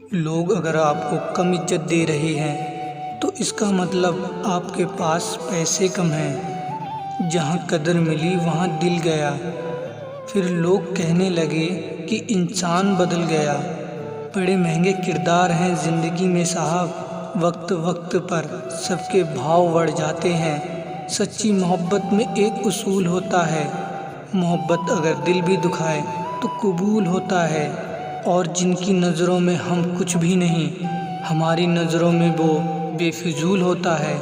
लोग अगर आपको कम इज्जत दे रहे हैं तो इसका मतलब आपके पास पैसे कम हैं। जहाँ कदर मिली वहाँ दिल गया। फिर लोग कहने लगे कि इंसान बदल गया। बड़े महंगे किरदार हैं ज़िंदगी में साहब, वक्त वक्त पर सबके भाव बढ़ जाते हैं। सच्ची मोहब्बत में एक उसूल होता है, मोहब्बत अगर दिल भी दुखाए तो कबूल होता है। और जिनकी नज़रों में हम कुछ भी नहीं, हमारी नज़रों में वो बेफिजूल होता है।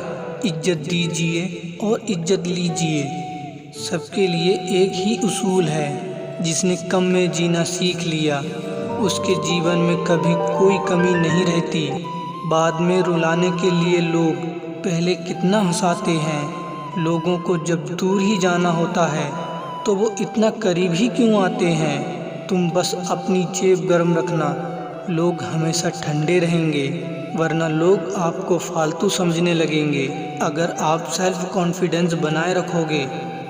इज्जत दीजिए और इज्जत लीजिए। सबके लिए एक ही उसूल है, जिसने कम में जीना सीख लिया उसके जीवन में कभी कोई कमी नहीं रहती। बाद में रुलाने के लिए लोग पहले कितना हंसाते हैं। लोगों को जब दूर ही जाना होता है तो वो इतना करीब ही क्यों आते हैं। तुम बस अपनी जेब गर्म रखना, लोग हमेशा ठंडे रहेंगे, वरना लोग आपको फालतू समझने लगेंगे। अगर आप सेल्फ कॉन्फिडेंस बनाए रखोगे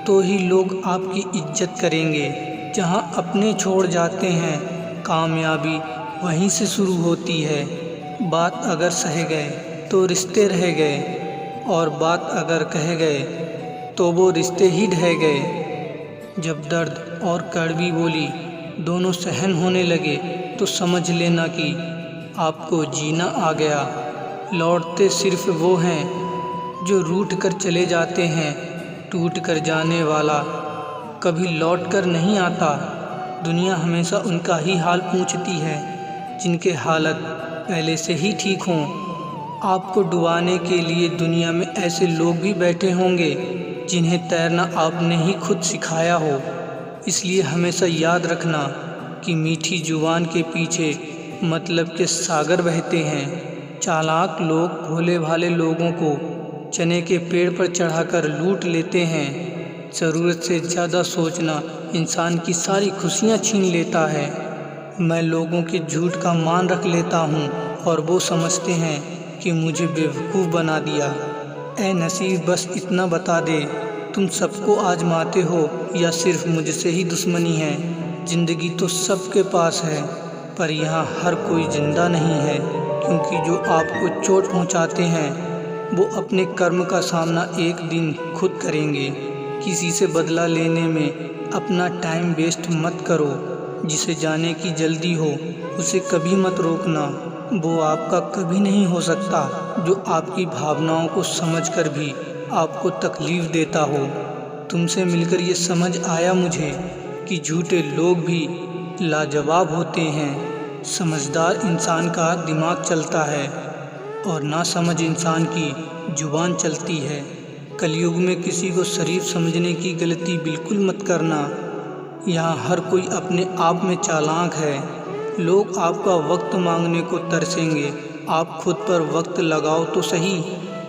तो ही लोग आपकी इज्जत करेंगे। जहां अपने छोड़ जाते हैं, कामयाबी वहीं से शुरू होती है। बात अगर सह गए तो रिश्ते रह गए, और बात अगर कह गए तो वो रिश्ते ही ढह गए। जब दर्द और कड़वी बोली दोनों सहन होने लगे तो समझ लेना कि आपको जीना आ गया। लौटते सिर्फ वो हैं जो रूठ कर चले जाते हैं। टूट कर जाने वाला कभी लौट कर नहीं आता। दुनिया हमेशा उनका ही हाल पूछती है जिनके हालत पहले से ही ठीक हों। आपको डुबाने के लिए दुनिया में ऐसे लोग भी बैठे होंगे जिन्हें तैरना आपने ही खुद सिखाया हो। इसलिए हमेशा याद रखना कि मीठी जुबान के पीछे मतलब के सागर बहते हैं। चालाक लोग भोले भाले लोगों को चने के पेड़ पर चढ़ाकर लूट लेते हैं। ज़रूरत से ज़्यादा सोचना इंसान की सारी खुशियाँ छीन लेता है। मैं लोगों के झूठ का मान रख लेता हूँ और वो समझते हैं कि मुझे बेवकूफ़ बना दिया। ऐ नसीब बस इतना बता दे, तुम सबको आजमाते हो या सिर्फ मुझसे ही दुश्मनी है। ज़िंदगी तो सबके पास है, पर यहाँ हर कोई ज़िंदा नहीं है, क्योंकि जो आपको चोट पहुँचाते हैं वो अपने कर्म का सामना एक दिन खुद करेंगे। किसी से बदला लेने में अपना टाइम वेस्ट मत करो। जिसे जाने की जल्दी हो उसे कभी मत रोकना, वो आपका कभी नहीं हो सकता जो आपकी भावनाओं को समझकर भी आपको तकलीफ़ देता हो। तुमसे मिलकर ये समझ आया मुझे कि झूठे लोग भी लाजवाब होते हैं। समझदार इंसान का दिमाग चलता है और नासमझ इंसान की जुबान चलती है। कलयुग में किसी को शरीफ समझने की गलती बिल्कुल मत करना। यहाँ हर कोई अपने आप में चालाक है। लोग आपका वक्त मांगने को तरसेंगे, आप खुद पर वक्त लगाओ तो सही।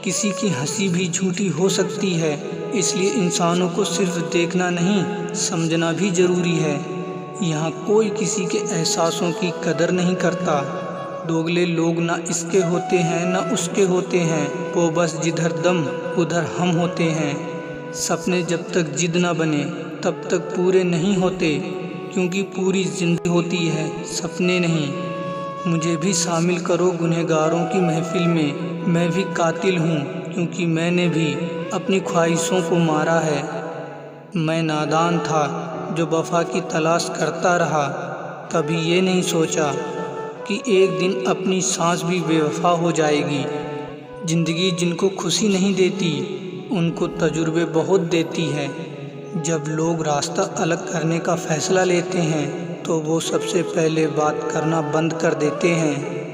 किसी की हंसी भी झूठी हो सकती है, इसलिए इंसानों को सिर्फ देखना नहीं समझना भी ज़रूरी है। यहाँ कोई किसी के एहसासों की कदर नहीं करता। दोगले लोग ना इसके होते हैं ना उसके होते हैं, वो बस जिधर दम उधर हम होते हैं। सपने जब तक जिद ना बने तब तक पूरे नहीं होते, क्योंकि पूरी जिंदगी होती है सपने नहीं। मुझे भी शामिल करो गुनहगारों की महफिल में, मैं भी कातिल हूँ क्योंकि मैंने भी अपनी ख्वाहिशों को मारा है। मैं नादान था जो वफा की तलाश करता रहा, कभी ये नहीं सोचा कि एक दिन अपनी सांस भी बेवफा हो जाएगी। ज़िंदगी जिनको खुशी नहीं देती उनको तजुर्बे बहुत देती है। जब लोग रास्ता अलग करने का फ़ैसला लेते हैं तो वो सबसे पहले बात करना बंद कर देते हैं।